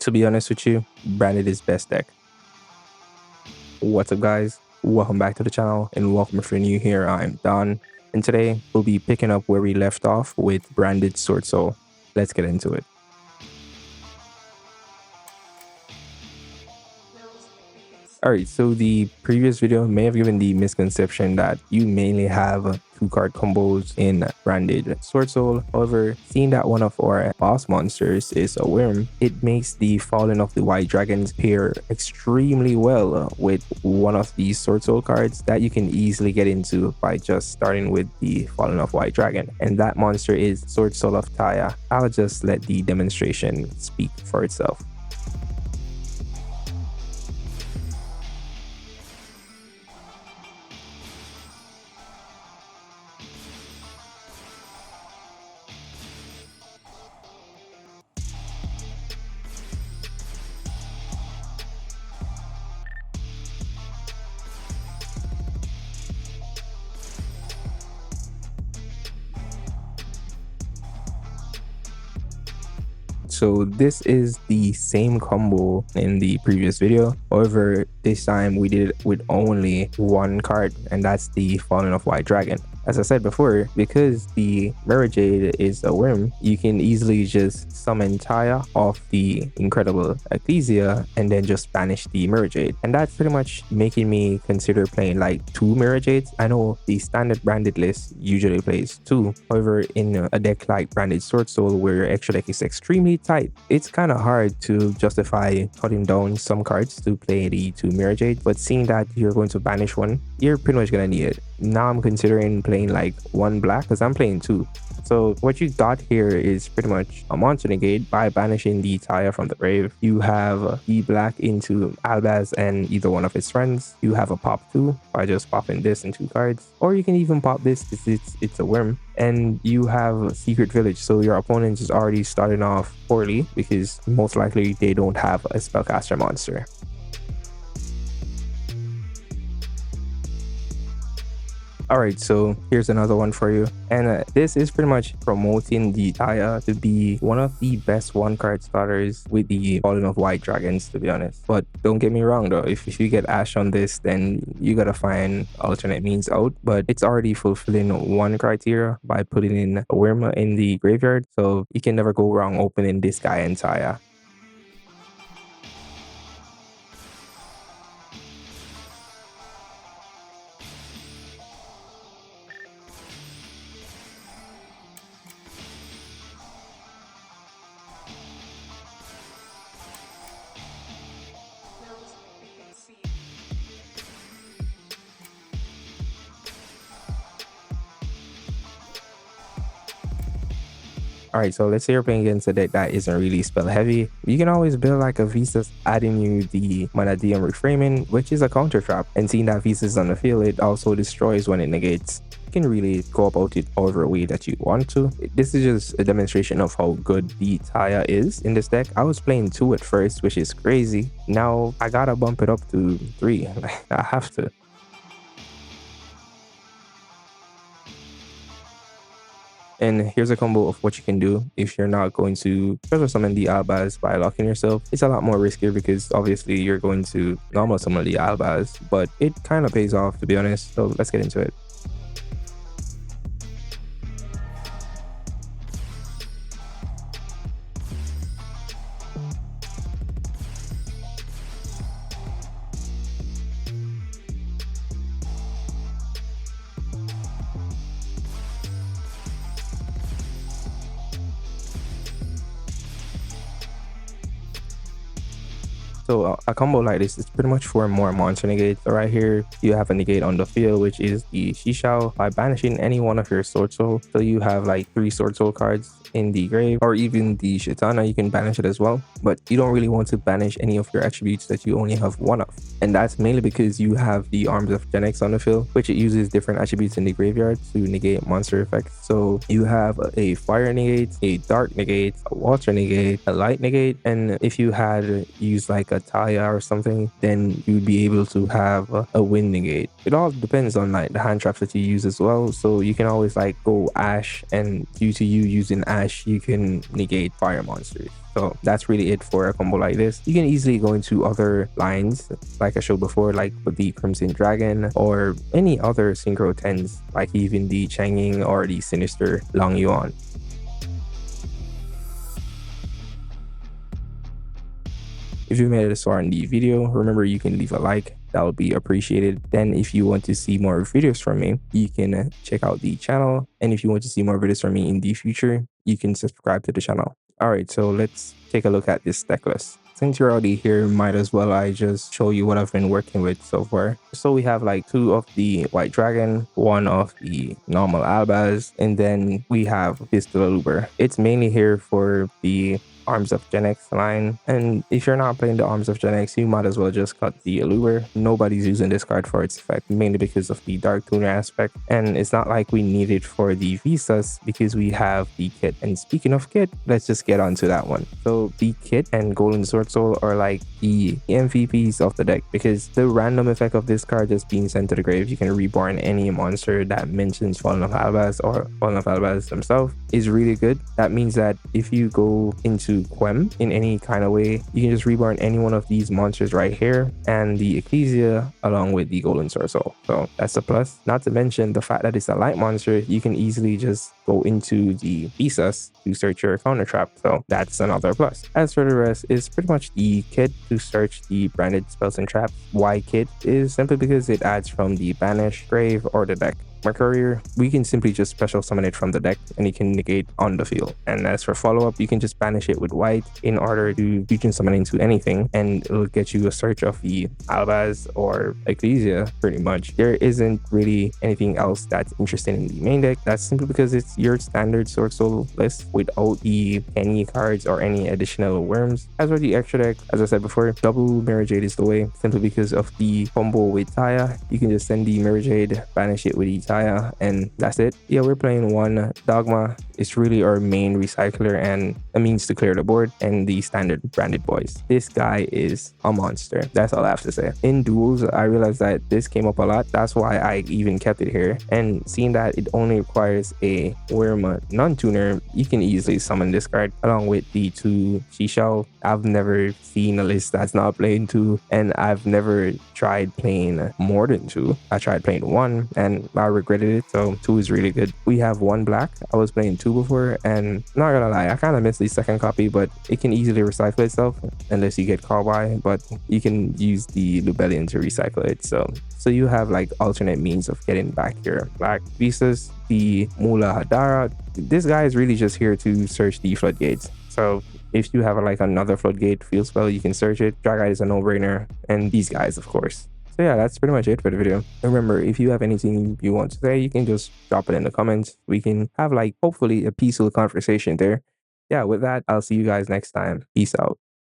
To be honest with you, Branded is best deck. What's up guys, welcome back to the channel and welcome if you're new here. I'm Don and today we'll be picking up where we left off with Branded Swordsoul. Let's get into it. Alright, so the previous video may have given the misconception that you mainly have 2-card combos in Branded Swordsoul. However, seeing that one of our boss monsters is a WYRM, it makes the Fallen of the White Dragons pair extremely well with one of these Swordsoul cards that you can easily get into by just starting with the Fallen of White Dragon. And that monster is Swordsoul of Taya. I'll just let the demonstration speak for itself. So this is the same combo in the previous video. However, this time we did it with only one card, and that's the Fallen of White Dragon. As I said before, because the MIRRORJADE is a WYRM, you can easily just summon Taya off the incredible Ecclesia and then just banish the MIRRORJADE. And that's pretty much making me consider playing like 2 MIRRORJADEs. I know the standard branded list usually plays 2. However, in a deck like Branded Swordsoul, where your extra deck is extremely tight, it's kind of hard to justify cutting down some cards to play the 2 MIRRORJADE. But seeing that you're going to banish one, you're pretty much going to need it. Now I'm considering playing like 1 black because I'm playing 2. So what you got here is pretty much a monster negate by banishing the Taya from the grave. You have the black into Albaz and either one of his friends. You have a pop 2 by just popping this in 2 cards. Or you can even pop this because it's a WYRM. And you have Secret Village, so your opponent is already starting off poorly because most likely they don't have a spellcaster monster. Alright, so here's another one for you, and this is pretty much promoting the Taya to be one of the best 1-card starters with the Fallen of White Dragons, to be honest. But don't get me wrong though, if you get Ash on this, then you gotta find alternate means out, but it's already fulfilling 1 criteria by putting in a WYRM in the graveyard, so you can never go wrong opening this guy and Taya. Alright, so let's say you're playing against a deck that isn't really spell heavy. You can always build like a Visas, adding you the Manadium Reframing, which is a counter trap, and seeing that Visas on the field, it also destroys when it negates. You can really go about it however way that you want to. This is just a demonstration of how good the Taya is in this deck. I was playing 2 at first, which is crazy. Now I gotta bump it up to 3. I have to. And here's a combo of what you can do if you're not going to treasure summon the Albaz by locking yourself. It's a lot more riskier because obviously you're going to normal summon the Albaz, but it kind of pays off, to be honest. So let's get into it. So a combo like this is pretty much for more monster negates. So right here, you have a negate on the field, which is the Shishao, by banishing any one of your Swordsoul. So you have like 3 Swordsoul cards in the grave, or even the Shitana, you can banish it as well. But you don't really want to banish any of your attributes that you only have 1 of. And that's mainly because you have the Arms of Genex on the field, which it uses different attributes in the graveyard to negate monster effects. So you have a fire negate, a dark negate, a water negate, a light negate, and if you had used like a Taya or something, then you'd be able to have a wind negate. It all depends on like the hand traps that you use as well. So you can always like go Ash, and due to you using Ash banish, you can negate fire monsters. So that's really it for a combo like this. You can easily go into other lines like I showed before, like with the Crimson Dragon or any other Synchro 10s, like even the Changing or the Sinister Long Yuan. If you made it this far in the video, remember you can leave a like, that would be appreciated. Then if you want to see more videos from me, you can check out the channel. And if you want to see more videos from me in the future, you can subscribe to the channel. Alright, so let's take a look at this deck list. Since you're already here, might as well I just show you what I've been working with so far. So we have like 2 of the White Dragon, 1 of the normal Albaz, and then we have Pistol Aluber. It's mainly here for the Arms of Genex line, and if you're not playing the Arms of Genex, you might as well just cut the Aluber. Nobody's using this card for its effect, mainly because of the Dark Tuner aspect, and it's not like we need it for the Visas because we have the kit. And speaking of kit, let's just get onto that one. So the kit and Golden Swordsoul are like the MVPs of the deck, because the random effect of this card just being sent to the grave, you can reborn any monster that mentions Fallen of Albaz or Fallen of Albaz himself, is really good. That means that if you go into Quem in any kind of way, you can just reborn any one of these monsters right here and the Ecclesia along with the Golden Swordsoul. So that's a plus. Not to mention the fact that it's a light monster, you can easily just go into the Visas to search your counter trap. So that's another plus. As for the rest, is pretty much the kit to search the branded spells and traps. Why kit is simply because it adds from the banish, grave, or the deck. Courier, we can simply just special summon it from the deck and it can negate on the field. And as for follow-up, you can just banish it with white in order to fusion summon into anything, and it'll get you a search of the Albaz or Ecclesia pretty much. There isn't really anything else that's interesting in the main deck. That's simply because it's your standard Swordsoul list without the any cards or any additional worms. As for the extra deck, as I said before, double MIRRORJADE is the way, simply because of the combo with Taya. You can just send the MIRRORJADE, banish it with the and that's it. Yeah, we're playing 1 Dogma. It's really our main recycler and a means to clear the board, and the standard branded boys. This guy is a monster. That's all I have to say. In duels, I realized that this came up a lot. That's why I even kept it here. And seeing that it only requires a WYRM non-tuner, you can easily summon this card along with the 2 Shishao. I've never seen a list that's not playing 2, and I've never tried playing more than 2. I tried playing 1 and I regretted it, so 2 is really good. We have 1 black. I was playing 2 before, and not gonna lie, I kind of missed the second copy, but it can easily recycle itself unless you get called by, but you can use the Lubellion to recycle it. So you have like alternate means of getting back your black Visas. The Mula Hadara, this guy is really just here to search the floodgates. So if you have like another floodgate field spell, you can search it. Dragite is a no-brainer, and these guys, of course. So yeah, that's pretty much it for the video. Remember, if you have anything you want to say, you can just drop it in the comments. We can have like hopefully a peaceful conversation there. Yeah, with that, I'll see you guys next time. Peace out.